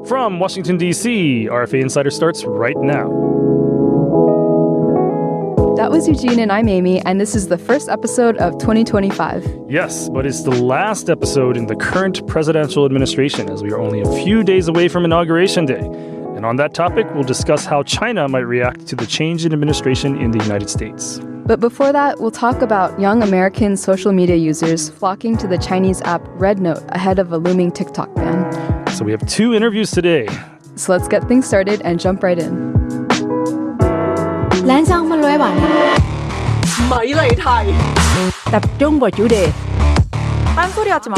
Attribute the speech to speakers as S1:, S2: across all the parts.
S1: From Washington, D.C., RFA Insider starts right now.
S2: That was Eugene and I'm Amy, and this is the first episode of 2025.
S1: Yes, but it's the last episode in the current presidential administration, as we are only a few days away from Inauguration Day. And on that topic, we'll discuss how China might react to the change in administration in the United States.
S2: But before that, we'll talk about young American social media users flocking to the Chinese app RedNote ahead of a looming TikTok ban.
S1: So we have 2 interviews today.
S2: So let's get things started and jump right in.
S3: 兩生乜女話咪嚟睇tập中個主題딴소리하지 마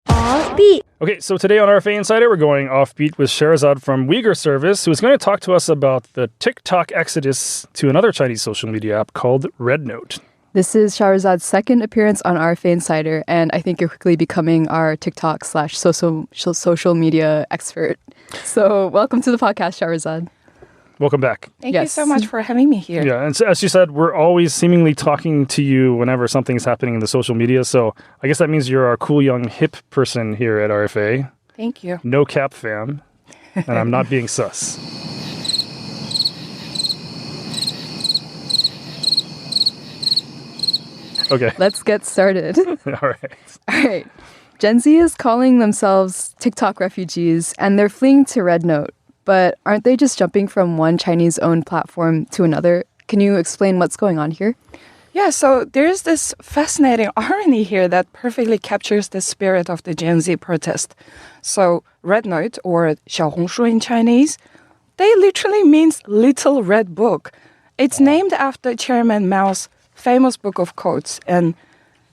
S3: offbeat.
S1: Okay, so today on RFA Insider, we're going offbeat with Shahrezad from Uyghur Service, who is going to talk to us about the TikTok exodus to another Chinese social media app called RedNote.
S2: This is Shahrezad's second appearance on RFA Insider, and I think you're quickly becoming our TikTok/social media expert. So welcome to the podcast, Shahrezad.
S1: Welcome back.
S4: Thank you so much for having me here.
S1: Yeah, and so, as you said, we're always seemingly talking to you whenever something's happening in the social media. So I guess that means you're our cool, young, hip person here at RFA.
S4: Thank you.
S1: No cap fam. And I'm not being sus. Okay.
S2: Let's get started.
S1: All right.
S2: Gen Z is calling themselves TikTok refugees, and they're fleeing to RedNote. But aren't they just jumping from one Chinese-owned platform to another? Can you explain what's going on here?
S4: Yeah, so there's this fascinating irony here that perfectly captures the spirit of the Gen Z protest. So RedNote, or 小红书in Chinese, they literally means little red book. It's named after Chairman Mao's famous book of quotes. And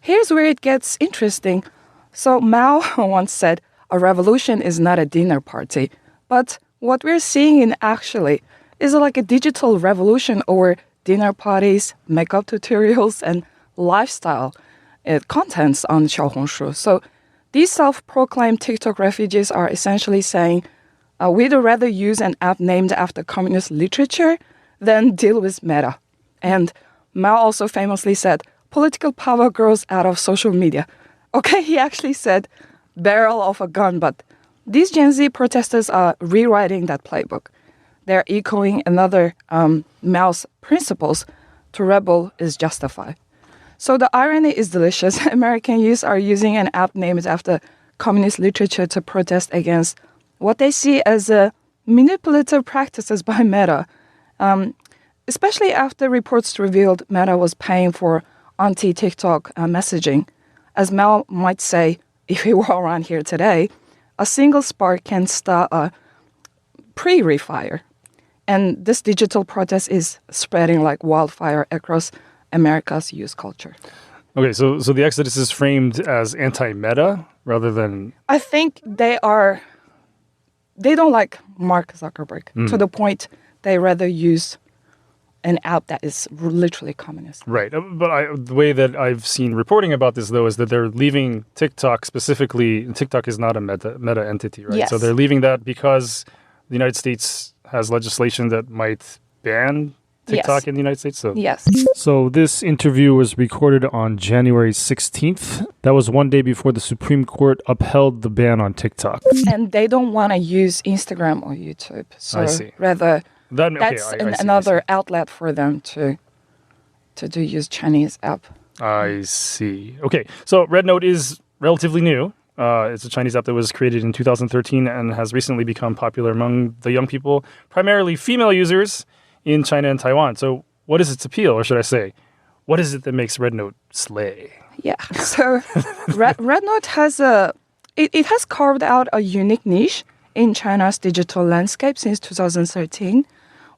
S4: here's where it gets interesting. So Mao once said, a revolution is not a dinner party, but what we're seeing in actually is like a digital revolution over dinner parties, makeup tutorials, and lifestyle contents on Xiaohongshu. So these self-proclaimed TikTok refugees are essentially saying, we'd rather use an app named after communist literature than deal with Meta. And Mao also famously said, political power grows out of social media. Okay, he actually said barrel of a gun, but these Gen Z protesters are rewriting that playbook. They're echoing another Mao's principles: to rebel is justified. So the irony is delicious. American youth are using an app named after communist literature to protest against what they see as manipulative practices by Meta, especially after reports revealed Meta was paying for anti-TikTok messaging. As Mao might say, if he were around here today, a single spark can start a prairie fire. And this digital protest is spreading like wildfire across America's youth culture.
S1: Okay, so the exodus is framed as anti-Meta rather than...
S4: I think they don't like Mark Zuckerberg to the point they rather use an app that is literally communist.
S1: Right. But the way that I've seen reporting about this, though, is that they're leaving TikTok specifically. TikTok is not a meta entity, right?
S4: Yes.
S1: So they're leaving that because the United States has legislation that might ban TikTok in the United States.
S4: Yes.
S1: So this interview was recorded on January 16th. That was one day before the Supreme Court upheld the ban on TikTok.
S4: And they don't want to use Instagram or YouTube. So
S1: I see.
S4: Rather...
S1: That's
S4: another outlet for them to use Chinese app.
S1: I see. Okay, so RedNote is relatively new. It's a Chinese app that was created in 2013 and has recently become popular among the young people, primarily female users in China and Taiwan. So what is its appeal, or should I say, what is it that makes RedNote slay?
S4: Yeah, so RedNote has it has carved out a unique niche in China's digital landscape since 2013.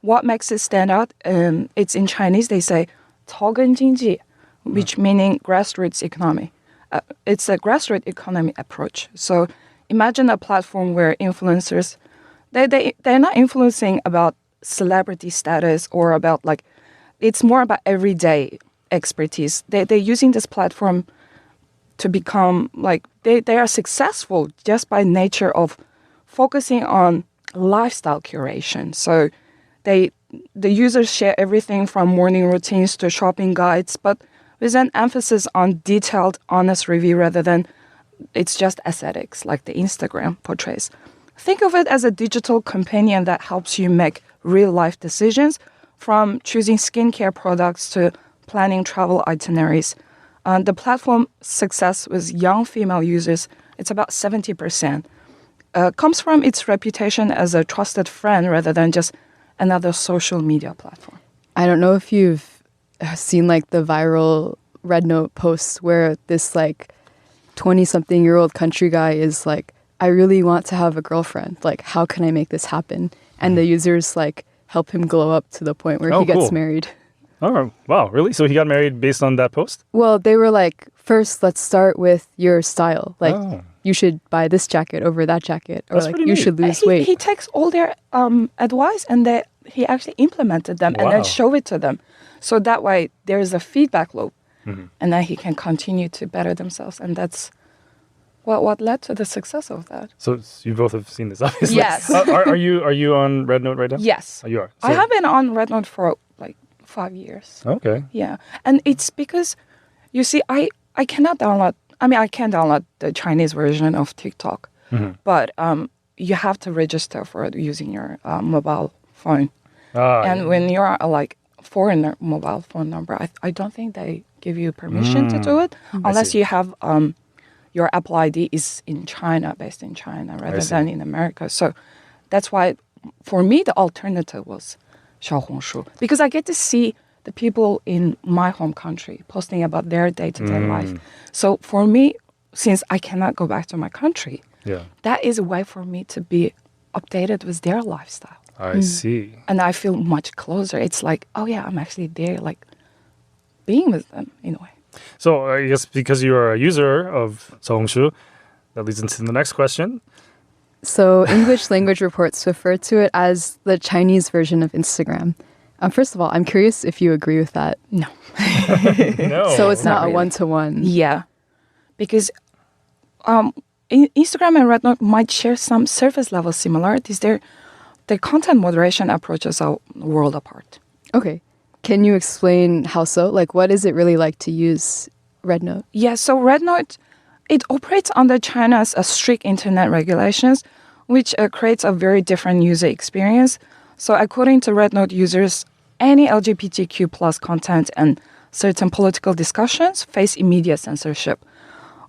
S4: What makes it stand out? It's in Chinese, they say, 草根经济, which meaning grassroots economy. It's a grassroots economy approach. So imagine a platform where influencers, they're not influencing about celebrity status or about it's more about everyday expertise. They're using this platform to become they are successful just by nature of focusing on lifestyle curation. So the users share everything from morning routines to shopping guides, but with an emphasis on detailed, honest review rather than it's just aesthetics like the Instagram portrays. think of it as a digital companion that helps you make real-life decisions, from choosing skincare products to planning travel itineraries. The platform success with young female users, it's about 70%, comes from its reputation as a trusted friend rather than just another social media platform.
S2: I don't know if you've seen like the viral RedNote posts where this like 20-something-year-old country guy is like, I really want to have a girlfriend. Like, how can I make this happen? And the users like help him glow up to the point where he gets
S1: cool.
S2: married.
S1: Oh, wow, really? So he got married based on that post?
S2: Well, they were like, first, let's start with your style. Like, you should buy this jacket over that jacket. Or
S1: That's
S2: like,
S1: pretty
S2: you
S1: neat.
S2: should lose weight.
S4: He takes all their advice and he actually implemented them and then show it to them. So that way there is a feedback loop. And then he can continue to better themselves. And that's what led to the success of that.
S1: So you both have seen this, obviously.
S4: Yes.
S1: Are you on RedNote right now?
S4: Yes.
S1: Oh, you are.
S4: I have been on RedNote for like 5 years.
S1: Okay.
S4: Yeah. And it's because, you see, I cannot download, I can download the Chinese version of TikTok, but you have to register for it using your mobile phone. And when you're like foreigner mobile phone number, I don't think they give you permission to do it unless you have your Apple ID is in China, based in China, rather than in America. So that's why, for me, the alternative was Xiaohongshu, because I get to see the people in my home country posting about their day-to-day life. So for me, since I cannot go back to my country, that is a way for me to be updated with their lifestyle.
S1: I see.
S4: And I feel much closer. It's like, oh yeah, I'm actually there, like being with them in a way.
S1: So I guess because you are a user of Xiaohongshu, that leads into the next question.
S2: So English language reports refer to it as the Chinese version of Instagram. First of all, I'm curious if you agree with that.
S4: No.
S1: No.
S2: So it's not a
S4: really.
S2: one-to-one.
S4: Yeah. Because Instagram and RedNote might share some surface level similarities. Their content moderation approaches are world apart.
S2: Okay. Can you explain how so? Like, what is it really like to use RedNote?
S4: Yeah, so RedNote, it operates under China's strict internet regulations, which creates a very different user experience. So according to RedNote users, any LGBTQ plus content and certain political discussions face immediate censorship.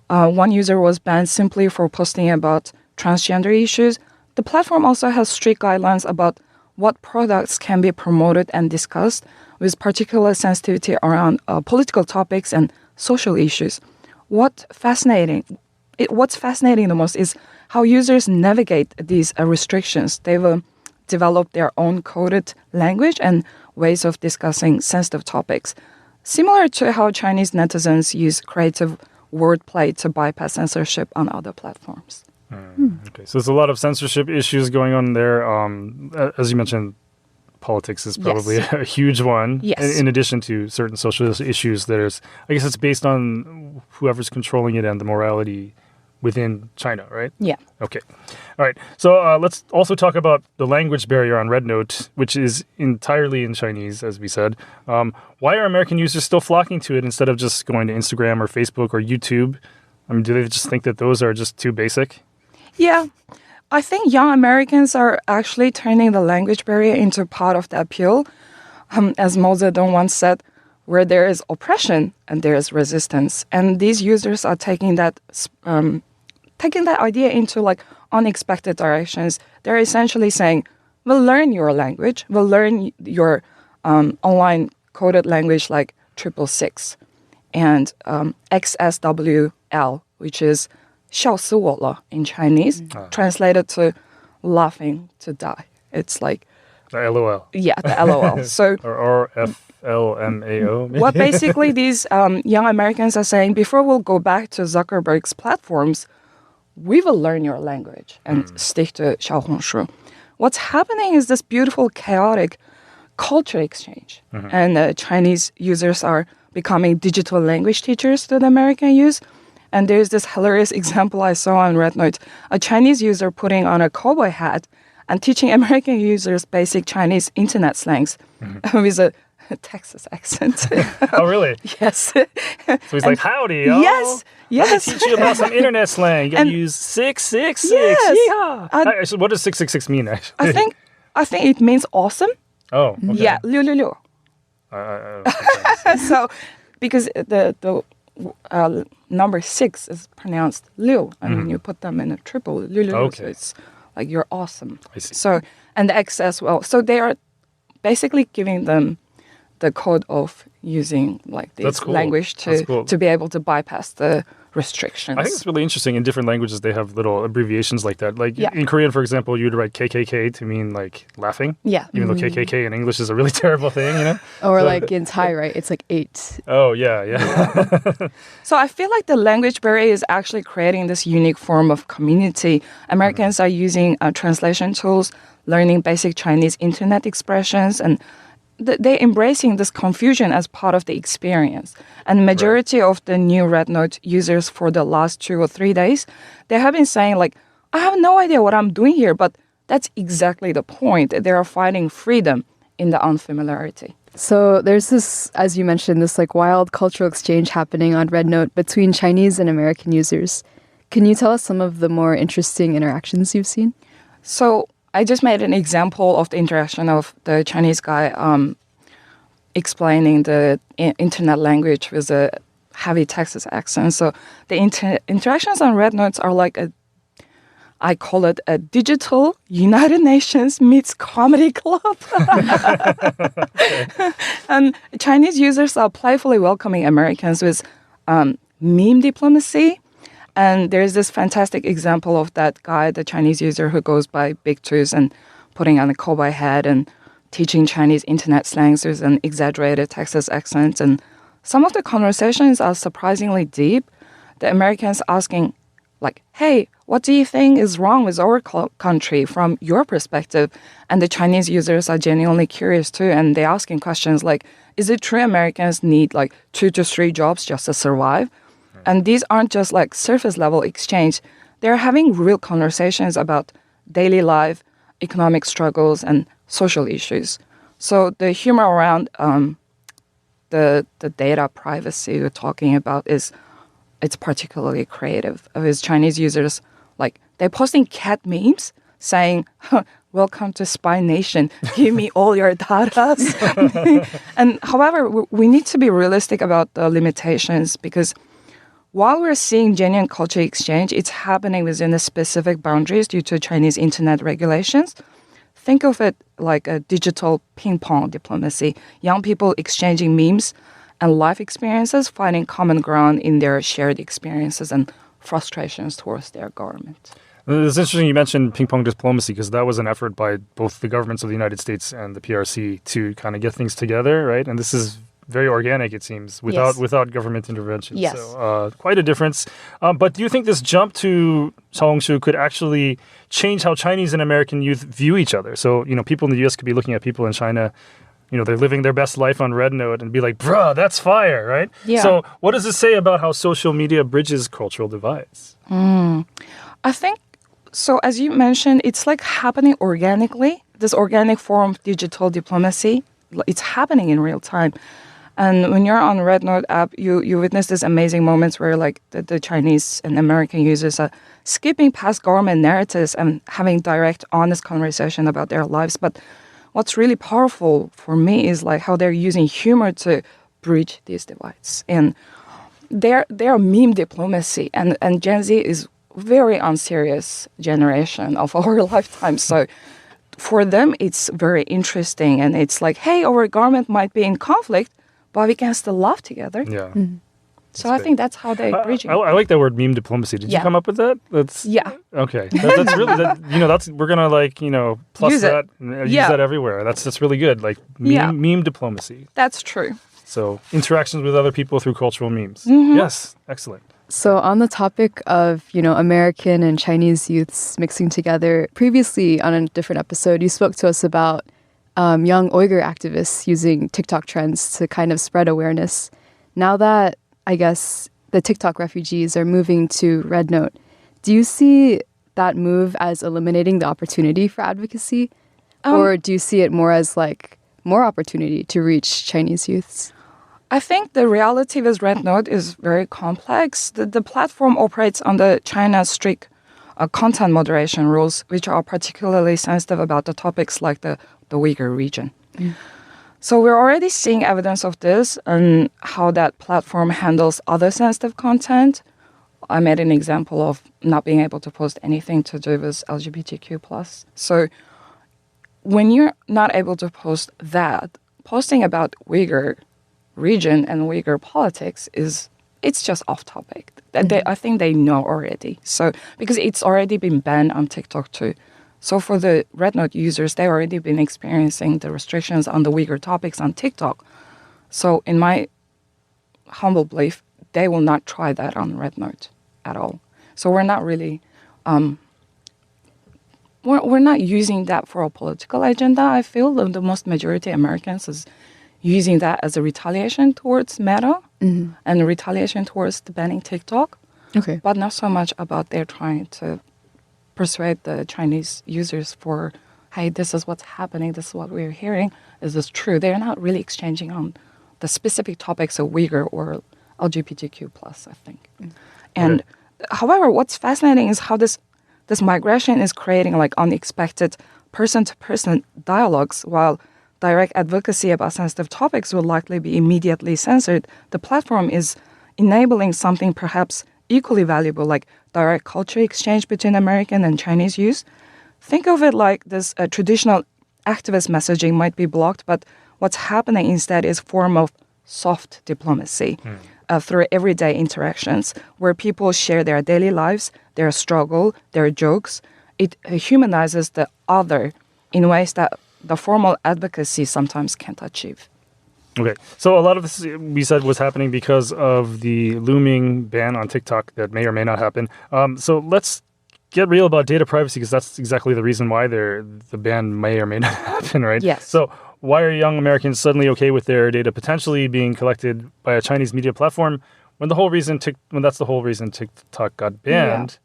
S4: One user was banned simply for posting about transgender issues. The platform also has strict guidelines about what products can be promoted and discussed, with particular sensitivity around political topics and social issues. What's fascinating the most is how users navigate these restrictions. They've developed their own coded language and ways of discussing sensitive topics, similar to how Chinese netizens use creative wordplay to bypass censorship on other platforms.
S1: Okay, so there's a lot of censorship issues going on there. As you mentioned, politics is probably a huge one.
S4: Yes.
S1: In addition to certain social issues, I guess it's based on whoever's controlling it and the morality within China, right?
S4: Yeah.
S1: Okay. All right. So let's also talk about the language barrier on RedNote, which is entirely in Chinese, as we said. Why are American users still flocking to it instead of just going to Instagram or Facebook or YouTube? I mean, do they just think that those are just too basic?
S4: Yeah. I think young Americans are actually turning the language barrier into part of the appeal. As Mao Zedong once said, where there is oppression and there is resistance. And these users are taking that idea into like unexpected directions. They're essentially saying, we'll learn your language. We'll learn your online coded language like 666 and XSWL, which is 笑死我了 in Chinese, translated to laughing to die. It's like
S1: The LOL.
S4: Yeah, the LOL. So
S1: Or FLMAO. maybe?
S4: what basically these young Americans are saying, before we'll go back to Zuckerberg's platforms, we will learn your language and stick to Xiaohongshu. What's happening is this beautiful, chaotic culture exchange. And Chinese users are becoming digital language teachers to the American youth. And there's this hilarious example I saw on RedNote, a Chinese user putting on a cowboy hat and teaching American users basic Chinese internet slangs with a Texas accent.
S1: Oh, really?
S4: Yes.
S1: So he's like, howdy, y'all.
S4: Yes.
S1: Let me teach you about some internet slang. You gotta use 666.
S4: Yes.
S1: Yeah. So what does 666 mean, actually?
S4: I think it means awesome.
S1: Oh, okay.
S4: Yeah, 666.
S1: Okay.
S4: So, because the number 6 is pronounced liu, and when you put them in a triple, 666,
S1: Okay.
S4: so it's like you're awesome.
S1: I see.
S4: So, and the X as well. So they are basically giving them the code of using like
S1: That's
S4: this
S1: cool.
S4: language
S1: That's cool.
S4: to be able to bypass the restrictions.
S1: I think it's really interesting. In different languages, they have little abbreviations like that. Like
S4: Yeah.
S1: in Korean, for example, you'd write KKK to mean like laughing.
S4: Yeah.
S1: Even though KKK in English is a really terrible thing, you know?
S2: Or
S1: So-
S2: like in Thai, right? It's like 8.
S1: Oh, yeah.
S4: So I feel like the language barrier is actually creating this unique form of community. Americans are using translation tools, learning basic Chinese internet expressions, and they're embracing this confusion as part of the experience. And majority of the new RedNote users for the last 2 or 3 days, they have been saying like, I have no idea what I'm doing here, but that's exactly the point. They are finding freedom in the unfamiliarity.
S2: So there's this, as you mentioned, this like wild cultural exchange happening on RedNote between Chinese and American users. Can you tell us some of the more interesting interactions you've seen?
S4: So I just made an example of the interaction of the Chinese guy explaining the internet language with a heavy Texas accent. So the interactions on RedNotes are like I call it a digital United Nations meets comedy club. And Chinese users are playfully welcoming Americans with meme diplomacy. And there's this fantastic example of that guy, the Chinese user who goes by Big Tooth and putting on a cowboy hat and teaching Chinese internet slangs with an exaggerated Texas accent. And some of the conversations are surprisingly deep. The Americans asking, like, hey, what do you think is wrong with our country from your perspective? And the Chinese users are genuinely curious too. And they're asking questions like, is it true Americans need like 2 to 3 jobs just to survive? And these aren't just like surface level exchange. They're having real conversations about daily life, economic struggles, and social issues. So the humor around the data privacy we're talking about it's particularly creative. With Chinese users, like they're posting cat memes saying, welcome to Spy Nation, give me all your data. And however, we need to be realistic about the limitations because while we're seeing genuine culture exchange, it's happening within the specific boundaries due to Chinese internet regulations. Think of it like a digital ping-pong diplomacy. Young people exchanging memes and life experiences, finding common ground in their shared experiences and frustrations towards their government.
S1: It's interesting you mentioned ping-pong diplomacy because that was an effort by both the governments of the United States and the PRC to kind of get things together, right? And this is very organic, it seems, without government intervention.
S2: Yes.
S1: So quite a difference. But do you think this jump to Shaohongshu could actually change how Chinese and American youth view each other? So, people in the U.S. could be looking at people in China, they're living their best life on RedNote and be like, bruh, that's fire, right?
S4: Yeah.
S1: So what does this say about how social media bridges cultural divides?
S4: I think, so as you mentioned, it's like happening organically. This organic form of digital diplomacy, it's happening in real time. And when you're on RedNote app, you witness these amazing moments where like the Chinese and American users are skipping past government narratives and having direct, honest conversation about their lives. But what's really powerful for me is like how they're using humor to bridge these divides. And they're meme diplomacy. And Gen Z is very unserious generation of our lifetime. So for them, it's very interesting. And it's like, hey, our government might be in conflict, but we can still laugh together.
S1: Yeah.
S4: So I think that's how they're bridging.
S1: I like that word, meme diplomacy. Did you
S2: Yeah.
S1: come up with that? That's
S4: Yeah.
S1: Okay. That's really that's we're gonna plus
S4: Use it.
S1: that and use
S4: Yeah.
S1: that everywhere. That's really good. Like meme diplomacy.
S4: That's true.
S1: So interactions with other people through cultural memes.
S4: Mm-hmm.
S1: Yes, excellent.
S2: So on the topic of, American and Chinese youths mixing together, previously on a different episode, you spoke to us about young Uyghur activists using TikTok trends to kind of spread awareness. Now that, I guess, the TikTok refugees are moving to RedNote, do you see that move as eliminating the opportunity for advocacy? Or do you see it more as like more opportunity to reach Chinese youths?
S4: I think the reality with RedNote is very complex. The platform operates under China's strict content moderation rules, which are particularly sensitive about the topics like the Uyghur region. So we're already seeing evidence of this and how that platform handles other sensitive content. I made an example of not being able to post anything to do with LGBTQ+. So when you're not able to post that, posting about Uyghur region and Uyghur politics it's just off topic. I think they know already. So because it's already been banned on TikTok too. So for the RedNote users, they've already been experiencing the restrictions on the Uyghur topics on TikTok. So in my humble belief, they will not try that on RedNote at all. So we're not really, we're not using that for a political agenda. I feel the most majority Americans is using that as a retaliation towards Meta and a retaliation towards the banning TikTok.
S2: Okay.
S4: But not so much about they're trying to persuade the Chinese users for, hey, this is what's happening, this is what we're hearing. Is this true? They're not really exchanging on the specific topics of Uyghur or LGBTQ+, I think. And however, what's fascinating is how this migration is creating like unexpected person-to-person dialogues, while direct advocacy about sensitive topics will likely be immediately censored. The platform is enabling something perhaps equally valuable, like direct culture exchange between American and Chinese youth. Think of it like this traditional activist messaging might be blocked, but what's happening instead is form of soft diplomacy through everyday interactions where people share their daily lives, their struggle, their jokes. It humanizes the other in ways that the formal advocacy sometimes can't achieve.
S1: Okay, so a lot of this, we said, was happening because of the looming ban on TikTok that may or may not happen. So let's get real about data privacy, because that's exactly the reason why the ban may or may not happen, right?
S4: Yes.
S1: So why are young Americans suddenly okay with their data potentially being collected by a Chinese media platform when that's the whole reason TikTok got banned?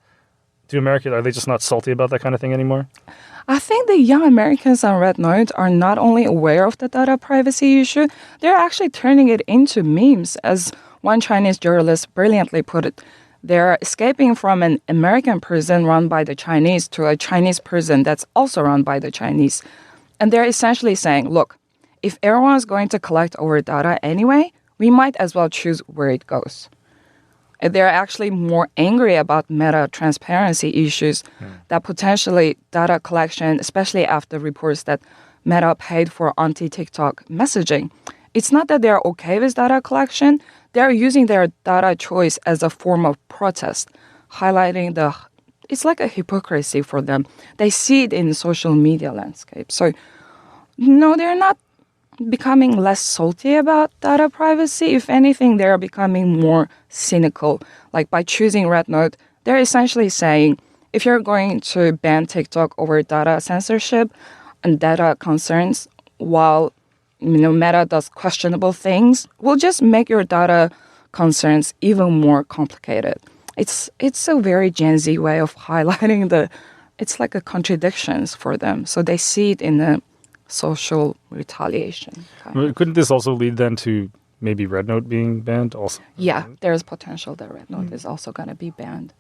S1: Do Americans, are they just not salty about that kind of thing anymore?
S4: I think the young Americans on RedNote are not only aware of the data privacy issue, they're actually turning it into memes. As one Chinese journalist brilliantly put it, they're escaping from an American prison run by the Chinese to a Chinese prison that's also run by the Chinese. And they're essentially saying, look, if everyone's going to collect our data anyway, we might as well choose where it goes. They're actually more angry about Meta transparency issues that potentially data collection, especially after reports that Meta paid for anti-TikTok messaging. It's not that they're okay with data collection. They're using their data choice as a form of protest, highlighting it's like a hypocrisy for them. They see it in the social media landscape. So, no, they're not becoming less salty about data privacy. If anything, they're becoming more cynical. Like by choosing RedNote, they're essentially saying, if you're going to ban TikTok over data censorship and data concerns, while Meta does questionable things, we'll just make your data concerns even more complicated. It's a very Gen Z way of highlighting it's like a contradictions for them. So they see it in a social retaliation.
S1: Couldn't this also lead then to maybe RedNote being banned also?
S4: Yeah, there's potential that RedNote is also going to be banned.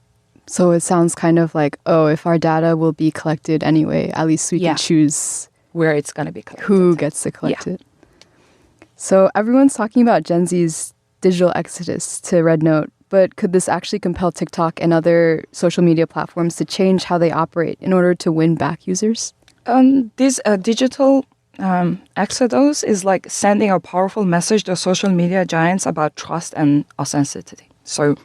S2: So it sounds kind of like, if our data will be collected anyway, at least we can choose
S4: where it's going to be collected.
S2: Who gets to collect it. So everyone's talking about Gen Z's digital exodus to RedNote, but could this actually compel TikTok and other social media platforms to change how they operate in order to win back users?
S4: This digital exodus is like sending a powerful message to social media giants about trust and authenticity. So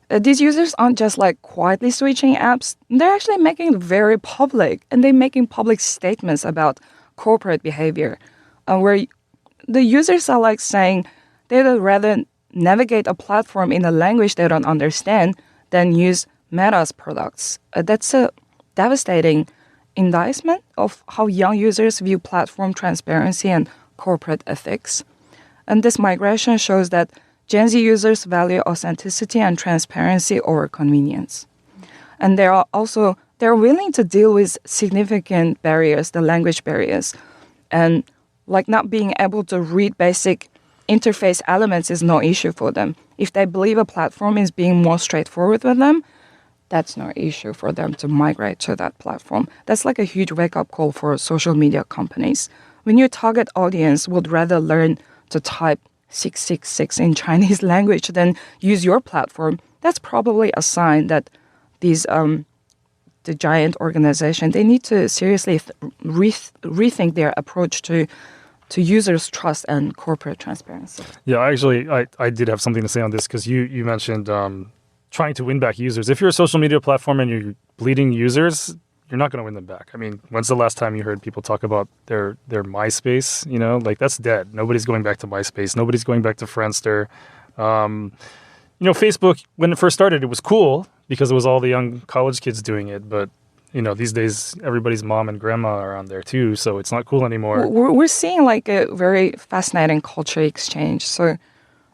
S4: these users aren't just like quietly switching apps. They're actually making it very public, and they're making public statements about corporate behavior, where the users are like saying they'd rather navigate a platform in a language they don't understand than use Meta's products. That's a devastating indictment of how young users view platform transparency and corporate ethics. And this migration shows that Gen Z users value authenticity and transparency over convenience. And they're willing to deal with significant barriers, the language barriers. And like not being able to read basic interface elements is no issue for them. If they believe a platform is being more straightforward with them, that's no issue for them to migrate to that platform. That's like a huge wake-up call for social media companies. When your target audience would rather learn to type 666 in Chinese language than use your platform, that's probably a sign that these the giant organization, they need to seriously rethink their approach to users' trust and corporate transparency.
S1: Yeah, actually, I did have something to say on this because you mentioned trying to win back users. If you're a social media platform and you're bleeding users, you're not going to win them back. I mean, when's the last time you heard people talk about their MySpace? You know, like that's dead. Nobody's going back to MySpace. Nobody's going back to Friendster. You know, Facebook, when it first started, it was cool because it was all the young college kids doing it. But, you know, these days, everybody's mom and grandma are on there too. So it's not cool anymore.
S4: We're seeing like a very fascinating culture exchange. So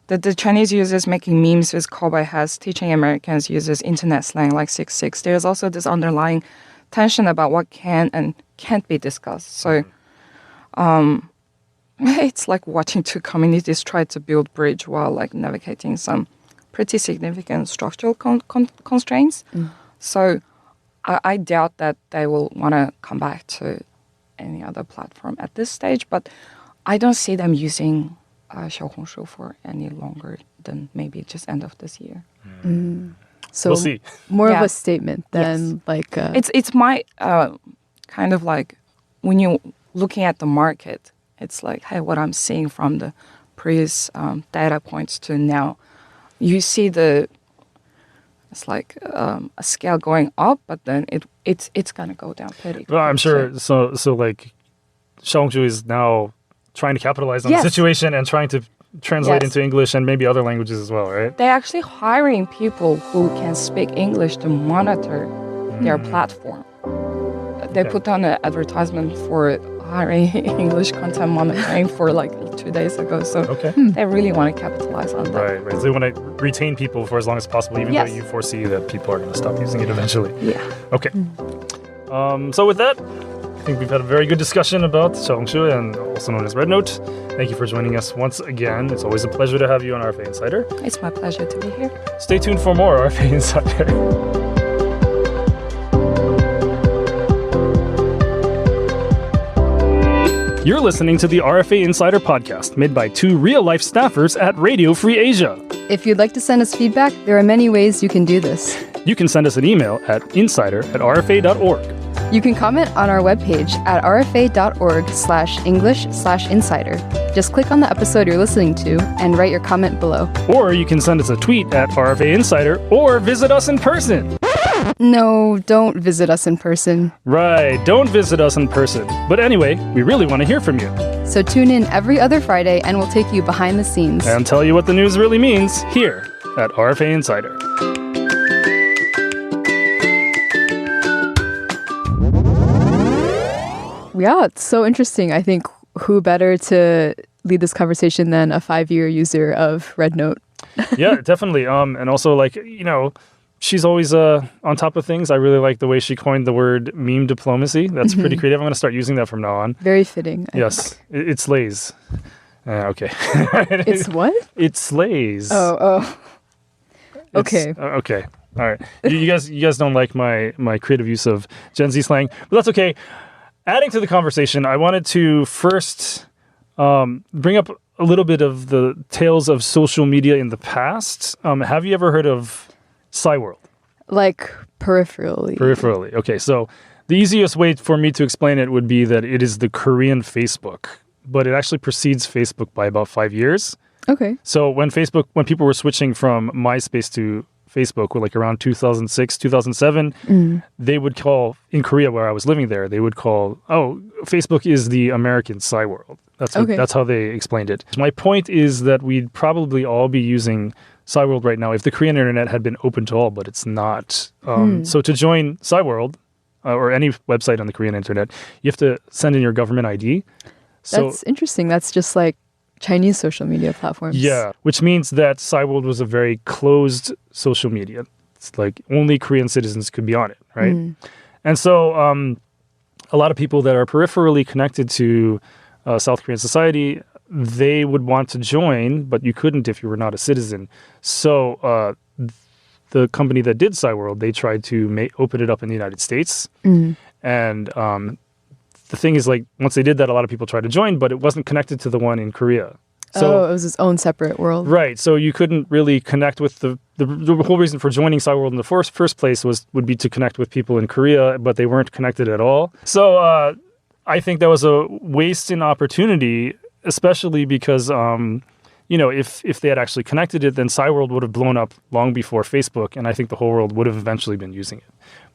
S4: the Chinese users making memes with cowboy hats, teaching Americans users internet slang like 666. There's also this underlying tension about what can and can't be discussed. So it's like watching two communities try to build bridge while like navigating some pretty significant structural constraints. So I doubt that they will want to come back to any other platform at this stage, but I don't see them using Xiaohongshu for any longer than maybe just end of this year.
S2: So
S1: we'll see.
S2: More of a statement than like
S4: it's my kind of like when you're looking at the market, it's like, hey, what I'm seeing from the previous data points to now, you see it's like a scale going up, but then it's gonna go down pretty quickly.
S1: Well, I'm sure. So like, Xiaohongshu is now trying to capitalize on the situation and trying to translate into English and maybe other languages as well, right?
S4: They're actually hiring people who can speak English to monitor their platform. They put on an advertisement for hiring English content monitoring for like 2 days ago. So they really want to capitalize on that.
S1: Right. So they want to retain people for as long as possible, even though you foresee that people are going to stop using it eventually.
S4: Yeah.
S1: Okay. So with that, I think we've had a very good discussion about Xiaohongshu and also known as RedNote. Thank you for joining us once again. It's always a pleasure to have you on RFA Insider.
S4: It's my pleasure to be here.
S1: Stay tuned for more RFA Insider. You're listening to the RFA Insider podcast, made by two real-life staffers at Radio Free Asia.
S2: If you'd like to send us feedback, there are many ways you can do this.
S1: You can send us an email at insider@rfa.org.
S2: You can comment on our webpage at rfa.org/English/insider. Just click on the episode you're listening to and write your comment below.
S1: Or you can send us a tweet at RFA Insider or visit us in person.
S2: No, don't visit us in person.
S1: Right, don't visit us in person. But anyway, we really want to hear from you.
S2: So tune in every other Friday and we'll take you behind the scenes.
S1: And tell you what the news really means here at RFA Insider.
S2: Yeah, it's so interesting. I think who better to lead this conversation than a 5-year user of RedNote?
S1: Yeah, definitely. And also, like, you know, she's always on top of things. I really like the way she coined the word meme diplomacy. That's pretty creative. I'm going to start using that from now on.
S2: Very fitting.
S1: Yes, it slays. Okay.
S2: It's what?
S1: It slays.
S2: Oh. Okay.
S1: Okay. All right. You guys don't like my creative use of Gen Z slang, but that's okay. Adding to the conversation, I wanted to first bring up a little bit of the tales of social media in the past. Have you ever heard of Cyworld?
S2: Like peripherally.
S1: Peripherally. Okay, so the easiest way for me to explain it would be that it is the Korean Facebook, but it actually precedes Facebook by about 5 years.
S2: Okay.
S1: So when people were switching from MySpace to Facebook, like around 2006, 2007, they would call, in Korea where I was living there, they would call, Facebook is the American Cyworld. That's how they explained it. My point is that we'd probably all be using Cyworld right now if the Korean internet had been open to all, but it's not. So to join Cyworld, or any website on the Korean internet, you have to send in your government ID.
S2: That's interesting. That's just like Chinese social media platforms.
S1: Yeah, which means that Cyworld was a very closed social media. It's like only Korean citizens could be on it, right? And so a lot of people that are peripherally connected to South Korean society, they would want to join, but you couldn't if you were not a citizen. So the company that did Cyworld, they tried to open it up in the United States. And the thing is, like, once they did that, a lot of people tried to join, but it wasn't connected to the one in Korea. So,
S2: it was its own separate world.
S1: Right. So you couldn't really connect with the whole reason for joining Cyworld in the first place would be to connect with people in Korea, but they weren't connected at all. So I think that was a waste in opportunity, especially because, if they had actually connected it, then Cyworld would have blown up long before Facebook, and I think the whole world would have eventually been using it.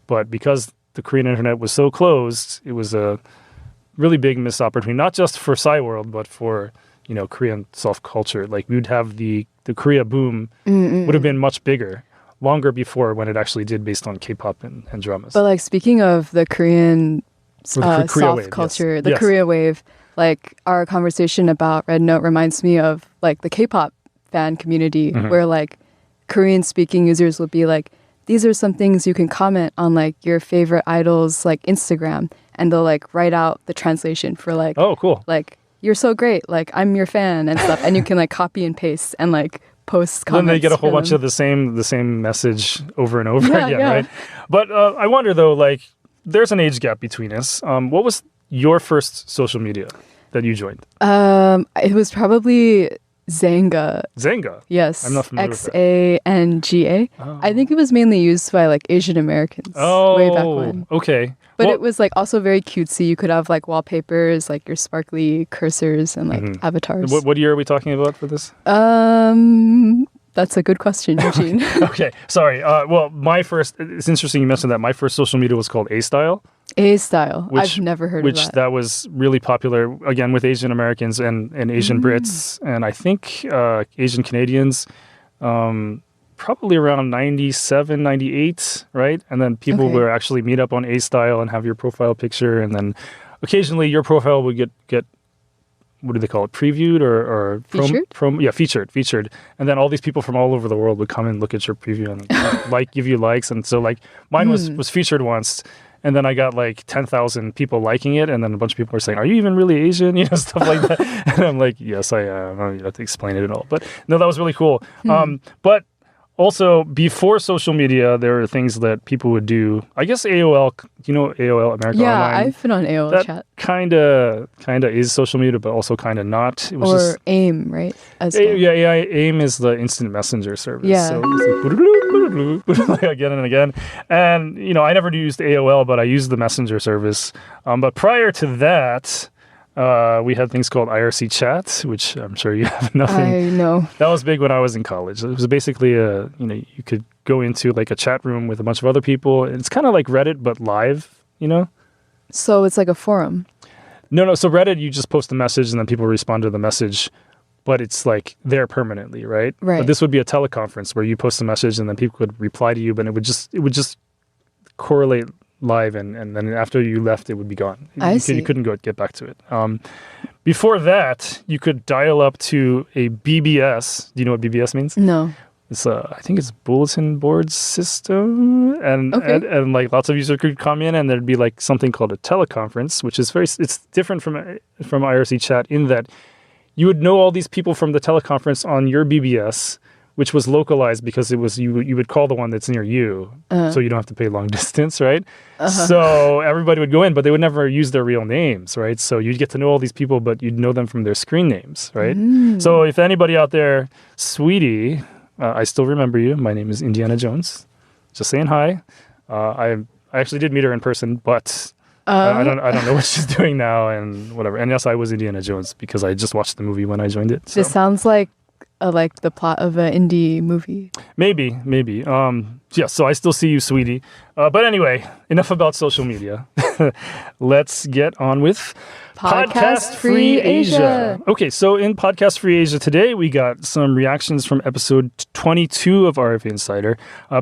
S1: But because the Korean internet was so closed, it was a really big missed opportunity, not just for Cyworld, but for Korean soft culture. Like, we would have the Korea boom would have been much bigger, longer before when it actually did, based on K-pop and dramas.
S2: But like, speaking of the Korean
S1: Korea
S2: soft
S1: wave,
S2: culture,
S1: yes.
S2: the
S1: Yes.
S2: Korea wave, like our conversation about RedNote reminds me of like the K-pop fan community, where like Korean speaking users will be like, these are some things you can comment on, like your favorite idol's like Instagram, and they'll like write out the translation for like,
S1: oh, cool.
S2: like, you're so great, like I'm your fan and stuff, and you can like copy and paste and like post comments.
S1: Then they get a whole
S2: for
S1: bunch
S2: them.
S1: of the same message over and over
S2: Yeah,
S1: again,
S2: yeah.
S1: right? But I wonder though, like, there's an age gap between us. What was your first social media that you joined?
S2: It was probably Xanga.
S1: Xanga.
S2: Yes.
S1: I'm not familiar with that.
S2: Xanga.
S1: Oh.
S2: I think it was mainly used by like Asian Americans way back when.
S1: Okay.
S2: But
S1: Well,
S2: it was like also very cutesy. You could have like wallpapers, like your sparkly cursors and like avatars.
S1: what year are we talking about for this?
S2: That's a good question, Eugene.
S1: Okay, sorry. Well, it's interesting you mentioned that. My first social media was called Astyle.
S2: Astyle. I've never heard of
S1: Which
S2: that.
S1: that was really popular, again, with Asian Americans and Asian Brits, and I think Asian Canadians, probably around 97, 98, right? And then people
S2: Okay.
S1: would actually meet up on Astyle and have your profile picture, and then occasionally your profile would get what do they call it? Previewed or
S2: Featured?
S1: featured. And then all these people from all over the world would come and look at your preview and give you likes. And so like mine was featured once, and then I got like 10,000 people liking it, and then a bunch of people are saying, "Are you even really Asian?" Stuff like that. And I'm like, "Yes, I am." I don't have to explain it at all. But no, that was really cool. But also, before social media, there are things that people would do. I guess AOL, AOL, America
S2: Yeah,
S1: Online?
S2: I've been on AOL
S1: That
S2: Chat.
S1: kind of is social media, but also kind of not. It was
S2: Or
S1: just
S2: AIM, right? As well.
S1: AIM is the Instant Messenger service.
S2: Yeah.
S1: So it's like again and again. And I never used AOL, but I used the Messenger service. But prior to that, we had things called IRC Chat, which I'm sure you have nothing.
S2: I know.
S1: That was big when I was in college. It was basically you could go into like a chat room with a bunch of other people. It's kind of like Reddit, but live,
S2: So it's like a forum.
S1: No. So Reddit, you just post a message and then people respond to the message, but it's like there permanently, right?
S2: Right.
S1: But this would be a teleconference where you post a message and then people could reply to you, but it would just correlate live, and then after you left, it would be gone. You couldn't get back to it. Before that, you could dial up to a BBS. Do you know what BBS means?
S2: No.
S1: It's I think it's bulletin board system, and like lots of users could come in, and there'd be like something called a teleconference, which is it's different from IRC Chat in that you would know all these people from the teleconference on your BBS, which was localized because it was you would call the one that's near you, so you don't have to pay long distance, right? So everybody would go in, but they would never use their real names, right? So you'd get to know all these people, but you'd know them from their screen names, right? So if anybody out there, sweetie, I still remember you. My name is Indiana Jones. Just saying hi. I actually did meet her in person, but I don't know what she's doing now and whatever. And yes, I was Indiana Jones because I just watched the movie when I joined it. So.
S2: This sounds like the plot of an indie movie.
S1: Maybe. Yeah, so I still see you, sweetie. But anyway, enough about social media. Let's get on with
S2: Podcast Free Asia.
S1: Okay, so in Podcast Free Asia today, we got some reactions from episode 22 of RFA Insider,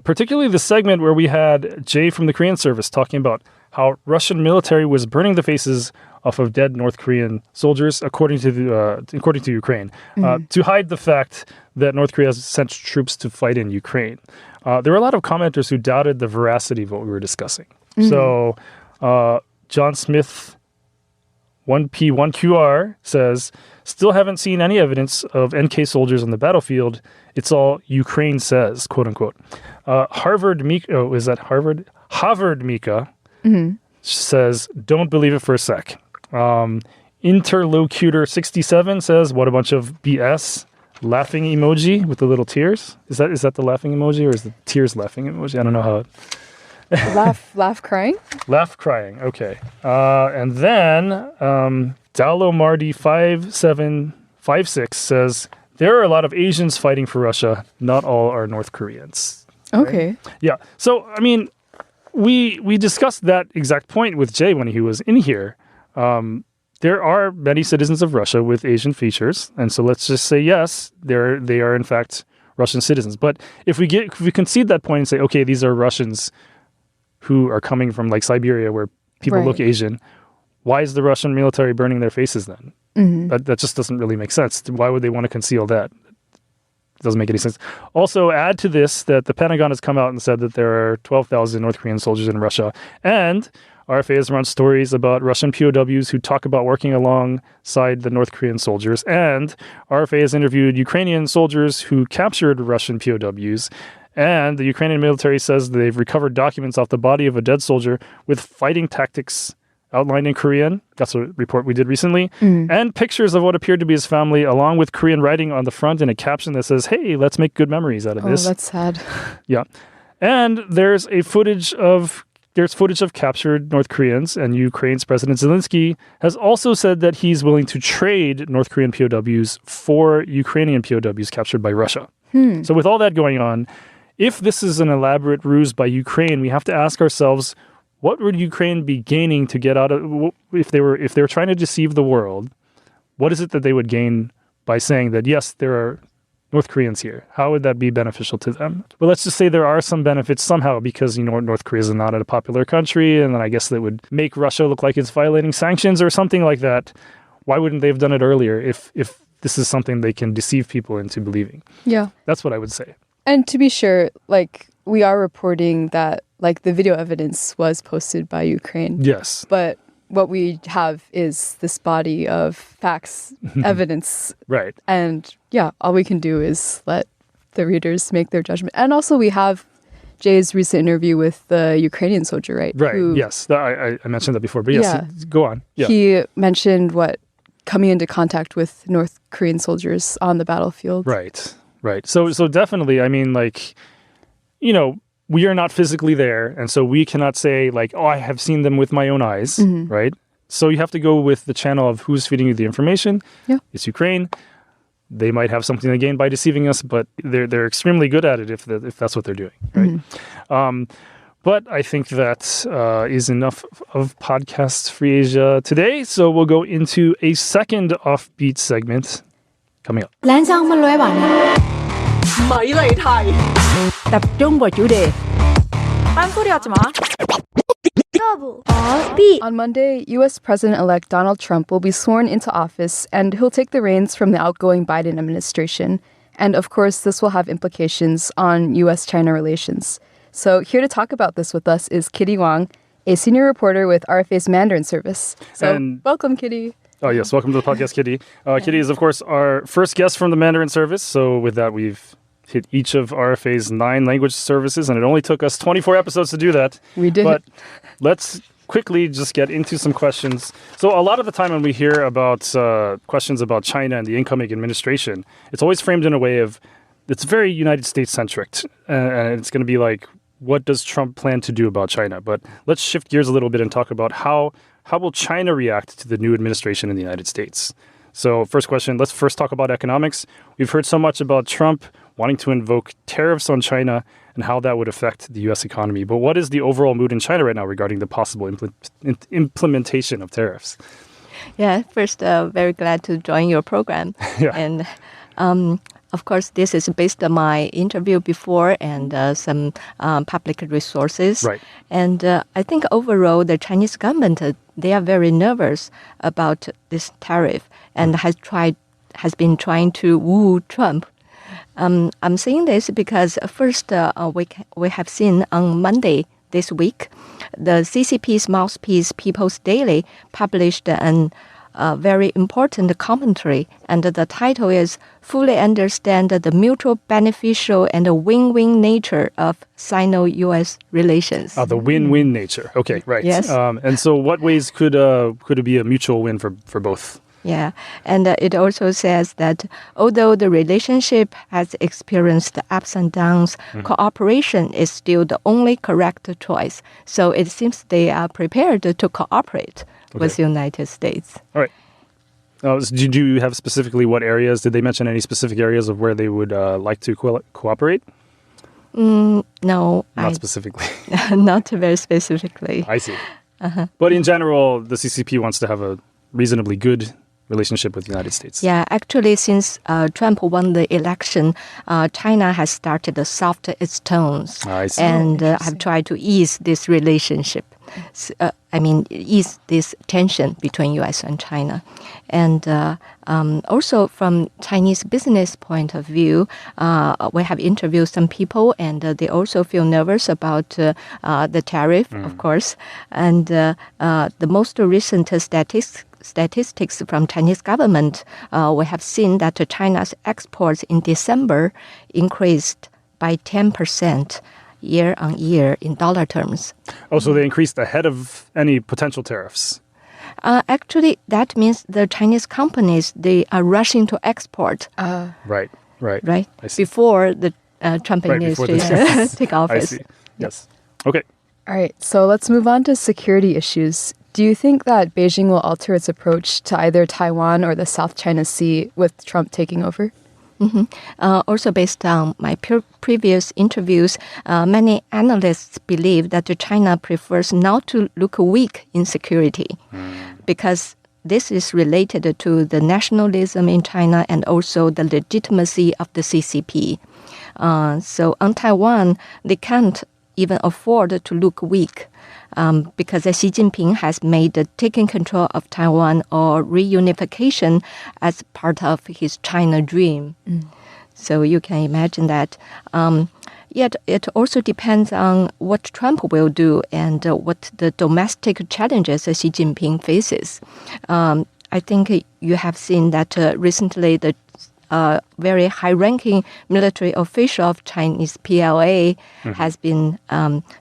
S1: particularly the segment where we had Jay from the Korean service talking about how Russian military was burning the faces off of dead North Korean soldiers, according to Ukraine, to hide the fact that North Korea has sent troops to fight in Ukraine. There were a lot of commenters who doubted the veracity of what we were discussing. So John Smith 1P1QR says, still haven't seen any evidence of NK soldiers on the battlefield. It's all Ukraine says, quote unquote. Harvard Mika says, don't believe it for a sec. Interlocutor 67 says, what a bunch of BS. Laughing emoji with the little tears. Is that the laughing emoji or is the tears laughing emoji? I don't know how it...
S2: laugh crying?
S1: Laugh crying, okay. And then Dalomardi 5756 says, there are a lot of Asians fighting for Russia. Not all are North Koreans.
S2: Okay.
S1: Right? Yeah. So, I mean, we discussed that exact point with Jay when he was in here. There are many citizens of Russia with Asian features. And so let's just say, yes, they are in fact Russian citizens. But if we concede that point and say, okay, these are Russians who are coming from like Siberia where people look Asian, why is the Russian military burning their faces then? That just doesn't really make sense. Why would they want to conceal that? It doesn't make any sense. Also, add to this that the Pentagon has come out and said that there are 12,000 North Korean soldiers in Russia. And RFA has run stories about Russian POWs who talk about working alongside the North Korean soldiers. And RFA has interviewed Ukrainian soldiers who captured Russian POWs. And the Ukrainian military says they've recovered documents off the body of a dead soldier with fighting tactics outlined in Korean. That's a report we did recently. And pictures of what appeared to be his family, along with Korean writing on the front and a caption that says, hey, let's make good memories out of this.
S2: Oh, that's sad.
S1: Yeah. And there's footage of captured North Koreans, and Ukraine's President Zelensky has also said that he's willing to trade North Korean POWs for Ukrainian POWs captured by Russia. So with all that going on, if this is an elaborate ruse by Ukraine, we have to ask ourselves, what would Ukraine be gaining to get out of if they were trying to deceive the world? What is it that they would gain by saying that yes, there are North Koreans here? How would that be beneficial to them? Well, let's just say there are some benefits somehow because North Korea is not a popular country, and then I guess that would make Russia look like it's violating sanctions or something like that. Why wouldn't they have done it earlier if this is something they can deceive people into believing?
S2: Yeah,
S1: that's what I would say.
S2: And to be sure, like, we are reporting that, like, the video evidence was posted by Ukraine.
S1: Yes.
S2: But what we have is this body of facts, evidence.
S1: Right.
S2: And, yeah, all we can do is let the readers make their judgment. And also we have Jay's recent interview with the Ukrainian soldier, right?
S1: Right, yes. I mentioned that before, but yes, go on. Yeah.
S2: He mentioned coming into contact with North Korean soldiers on the battlefield.
S1: Right. So definitely, I mean, like, we are not physically there, and so we cannot say, like, oh, I have seen them with my own eyes, right? So you have to go with the channel of who's feeding you the information. Yeah. It's Ukraine. They might have something to gain by deceiving us, but they're extremely good at it if that's what they're doing, right? But I think that is enough of Podcast Free Asia today, so we'll go into a second offbeat segment coming up.
S3: 懶生乜女話呢？米嚟題，tập中vào chủ đề。딴소리하지 마。
S2: On Monday, U.S. President-elect Donald Trump will be sworn into office, and he'll take the reins from the outgoing Biden administration. And of course, this will have implications on U.S. China relations. So here to talk about this with us is Kitty Wang, a senior reporter with RFA's Mandarin service. So welcome, Kitty.
S1: Oh, yes. Welcome to the podcast, Kitty. Kitty is, of course, our first guest from the Mandarin service. So with that, we've hit each of RFA's 9 language services, and it only took us 24 episodes to do that.
S2: We did.
S1: But let's quickly just get into some questions. So a lot of the time when we hear about questions about China and the incoming administration, it's always framed in a way of, it's very United States-centric. And it's going to be like, what does Trump plan to do about China? But let's shift gears a little bit and talk about how will China react to the new administration in the United States? So first question, let's first talk about economics. We've heard so much about Trump wanting to invoke tariffs on China and how that would affect the U.S. economy. But what is the overall mood in China right now regarding the possible implementation of tariffs?
S5: Yeah, first, very glad to join your program.
S1: Yeah.
S5: And of course, this is based on my interview before and some public resources.
S1: Right.
S5: And I think overall, the Chinese government, they are very nervous about this tariff and has been trying to woo Trump. I'm saying this because first, we have seen on Monday this week, the CCP's mouthpiece, People's Daily, published an a very important commentary, and the title is Fully Understand the Mutual Beneficial and Win-Win Nature of Sino-U.S. Relations.
S1: The win-win nature. Okay, right.
S5: Yes.
S1: And so what ways could it be a mutual win for both?
S5: Yeah, and it also says that although the relationship has experienced ups and downs, cooperation is still the only correct choice. So it seems they are prepared to cooperate with the United States.
S1: All right. Did you have specifically what areas? Did they mention any specific areas of where they would like to cooperate?
S5: No.
S1: Not specifically.
S5: Not very specifically.
S1: I see. But in general, the CCP wants to have a reasonably good relationship with the United States.
S5: Yeah, actually, since Trump won the election, China has started to soften its tones and have tried to ease this relationship. Ease this tension between U.S. and China. And also from Chinese business point of view, we have interviewed some people, and they also feel nervous about the tariff, of course. And the most recent statistics from Chinese government, we have seen that China's exports in December increased by 10% year on year in dollar terms.
S1: Oh, so they increased ahead of any potential tariffs?
S5: Actually, that means the Chinese companies, they are rushing to export.
S1: Right.
S5: Right?
S1: I see.
S5: Before the Trump administration take office.
S1: I see. Yes. Okay.
S2: All right, so let's move on to security issues. Do you think that Beijing will alter its approach to either Taiwan or the South China Sea with Trump taking over?
S5: Also, based on my previous interviews, many analysts believe that China prefers not to look weak in security because this is related to the nationalism in China and also the legitimacy of the CCP. So on Taiwan, they can't even afford to look weak. Because Xi Jinping has made taking control of Taiwan or reunification as part of his China dream. So you can imagine that. Yet it also depends on what Trump will do and what the domestic challenges Xi Jinping faces. I think you have seen that recently the very high-ranking military official of Chinese PLA has been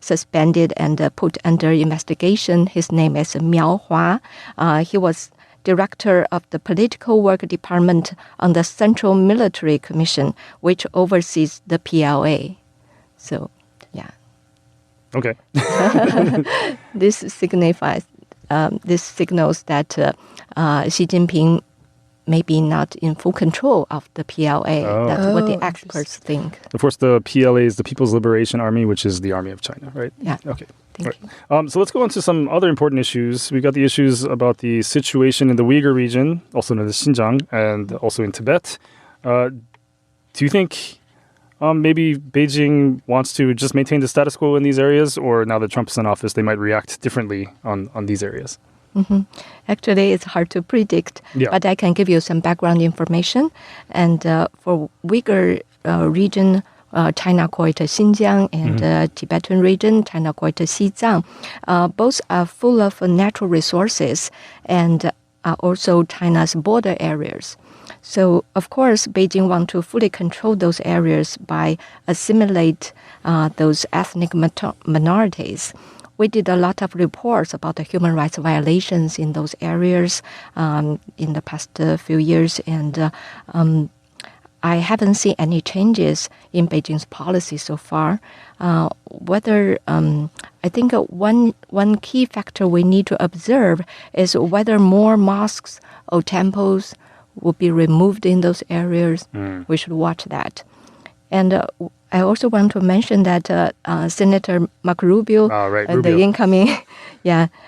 S5: suspended and put under investigation. His name is Miao Hua. He was director of the political work department on the Central Military Commission, which oversees the PLA. So, yeah.
S1: Okay.
S5: This signifies, this signals that Xi Jinping maybe not in full control of the PLA. That's what the experts think.
S1: Of course, the PLA is the People's Liberation Army, which is the army of China, right?
S5: Yeah.
S1: Okay.
S5: Thank you.
S1: So let's go on to some other important issues. We've got the issues about the situation in the Uyghur region, also known as Xinjiang, and also in Tibet. Do you think maybe Beijing wants to just maintain the status quo in these areas, or now that Trump's in office, they might react differently on these areas?
S5: Actually, it's hard to predict, but I can give you some background information. And for Uyghur region, China call it Xinjiang, and Tibetan region, China call it Xizang. Both are full of natural resources and are also China's border areas. So, of course, Beijing wants to fully control those areas by assimilate those ethnic minorities. We did a lot of reports about the human rights violations in those areas in the past few years, and I haven't seen any changes in Beijing's policy so far. I think one key factor we need to observe is whether more mosques or temples will be removed in those areas. We should watch that. And I also want to mention that Senator Marco Rubio, the incoming,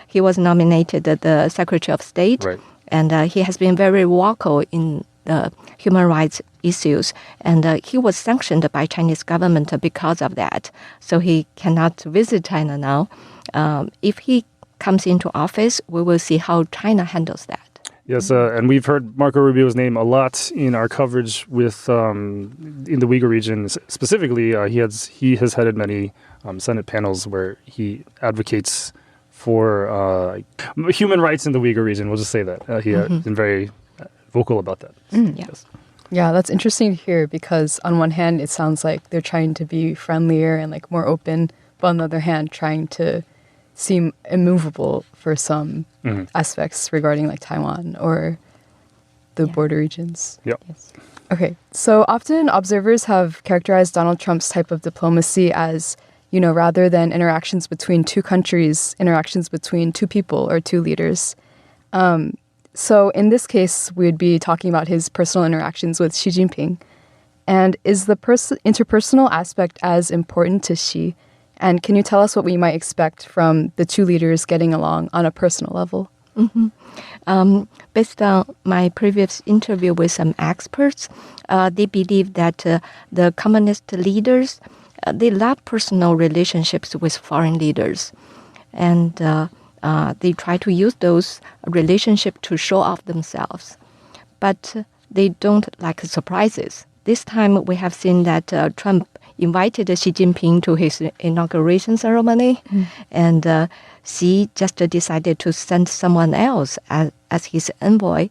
S5: he was nominated the Secretary of State, and he has been very vocal in the human rights issues, and he was sanctioned by Chinese government because of that. So he cannot visit China now. If he comes into office, we will see how China handles that.
S1: Yes, and we've heard Marco Rubio's name a lot in our coverage with in the Uyghur region. Specifically, he has headed many Senate panels where he advocates for human rights in the Uyghur region. We'll just say that. He has been very vocal about that. Yes.
S2: Yeah, that's interesting to hear because on one hand, it sounds like they're trying to be friendlier and like more open, but on the other hand, trying to seem immovable for some aspects regarding like Taiwan or the border regions.
S1: Yep.
S5: Yes.
S2: Okay, so often observers have characterized Donald Trump's type of diplomacy as, you know, rather than interactions between two countries, interactions between two people or two leaders. So in this case, we'd be talking about his personal interactions with Xi Jinping. And is the interpersonal aspect as important to Xi? And can you tell us what we might expect from the two leaders getting along on a personal level?
S5: Based on my previous interview with some experts, they believe that the communist leaders, they love personal relationships with foreign leaders. And they try to use those relationships to show off themselves. But they don't like surprises. This time we have seen that Trump invited Xi Jinping to his inauguration ceremony, and Xi just decided to send someone else as his envoy.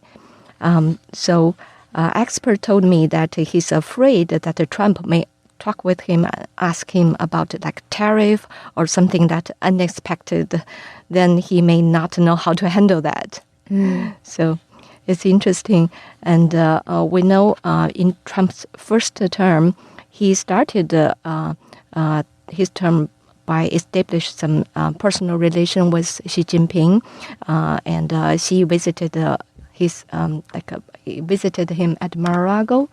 S5: So expert told me that he's afraid that Trump may talk with him, ask him about like tariff or something that unexpected, then he may not know how to handle that. So it's interesting. And we know in Trump's first term, he started his term by establishing some personal relation with Xi Jinping, and Xi visited he visited him at Mar-a-Lago,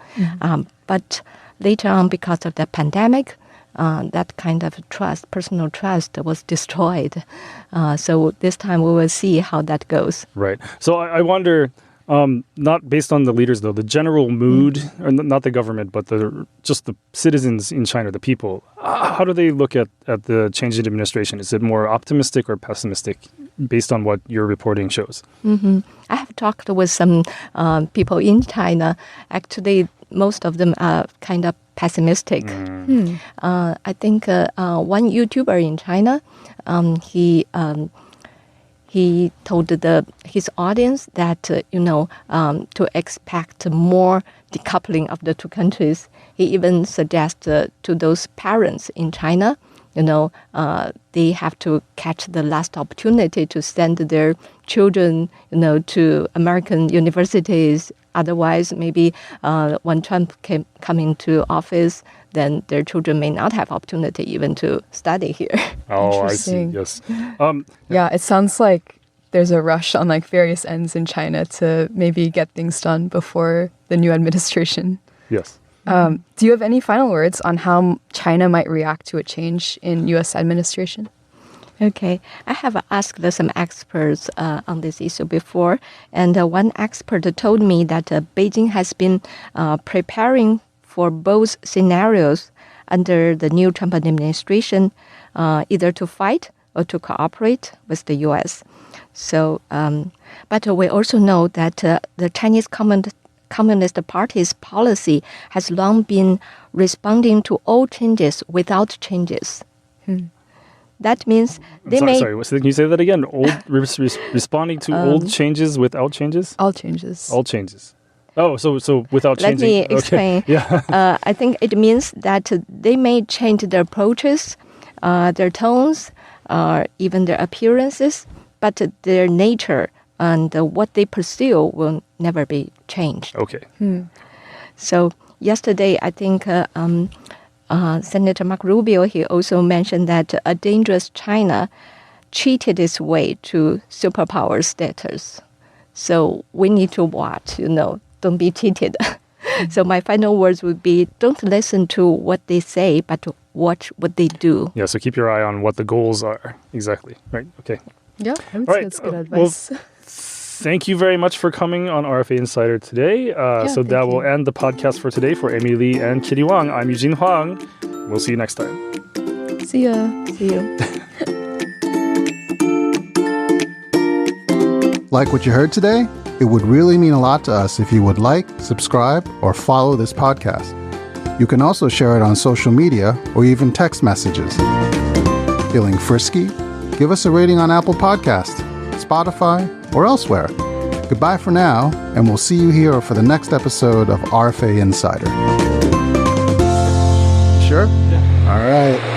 S5: but later on, because of the pandemic, that kind of trust, personal trust, was destroyed. So this time we will see how that goes.
S1: Right. So I wonder, not based on the leaders though, the general mood, or not the government, but just the citizens in China, the people. How do they look at the change in administration? Is it more optimistic or pessimistic, based on what your reporting shows?
S5: I have talked with some people in China. Actually, most of them are kind of pessimistic. I think one YouTuber in China, he told his audience that to expect more decoupling of the two countries. He even suggested to those parents in China, they have to catch the last opportunity to send their children, to American universities. Otherwise, maybe when Trump come into office, then their children may not have opportunity even to study here.
S1: Oh, I see. Yes.
S2: Yeah, it sounds like there's a rush on like various ends in China to maybe get things done before the new administration.
S1: Yes.
S2: Do you have any final words on how China might react to a change in U.S. administration?
S5: Okay. I have asked some experts on this issue before, and one expert told me that Beijing has been preparing for both scenarios under the new Trump administration, either to fight or to cooperate with the U.S. So, but we also know that the Chinese Communist Party's policy has long been responding to all changes without changes. That means they
S1: Sorry, can you say that again? Responding to old changes without changes?
S2: All changes.
S1: All changes. Oh, so without
S5: Let
S1: changing.
S5: me explain.
S1: Okay. Yeah.
S5: I think it means that they may change their approaches, their tones, even their appearances, but their nature and what they pursue will never be changed.
S1: Okay.
S5: So yesterday, I think Senator Marco Rubio, he also mentioned that a dangerous China cheated its way to superpower status. So we need to watch, don't be cheated. So my final words would be, don't listen to what they say, but to watch what they do.
S1: Yeah, so keep your eye on what the goals are. Exactly. Right. Okay.
S2: Yeah, I would
S1: All
S2: say
S1: right.
S2: that's good advice.
S1: Well, thank you very much for coming on RFA Insider today. So that will end the podcast for today. For Amy Lee and Kitty Wang, I'm Eugene Huang. We'll see you next time.
S2: See ya.
S5: See you.
S6: Like what you heard today? It would really mean a lot to us if you would like, subscribe, or follow this podcast. You can also share it on social media or even text messages. Feeling frisky? give us a rating on Apple Podcasts, Spotify, or elsewhere. Goodbye for now, and we'll see you here for the next episode of RFA Insider. Sure? Yeah. All right.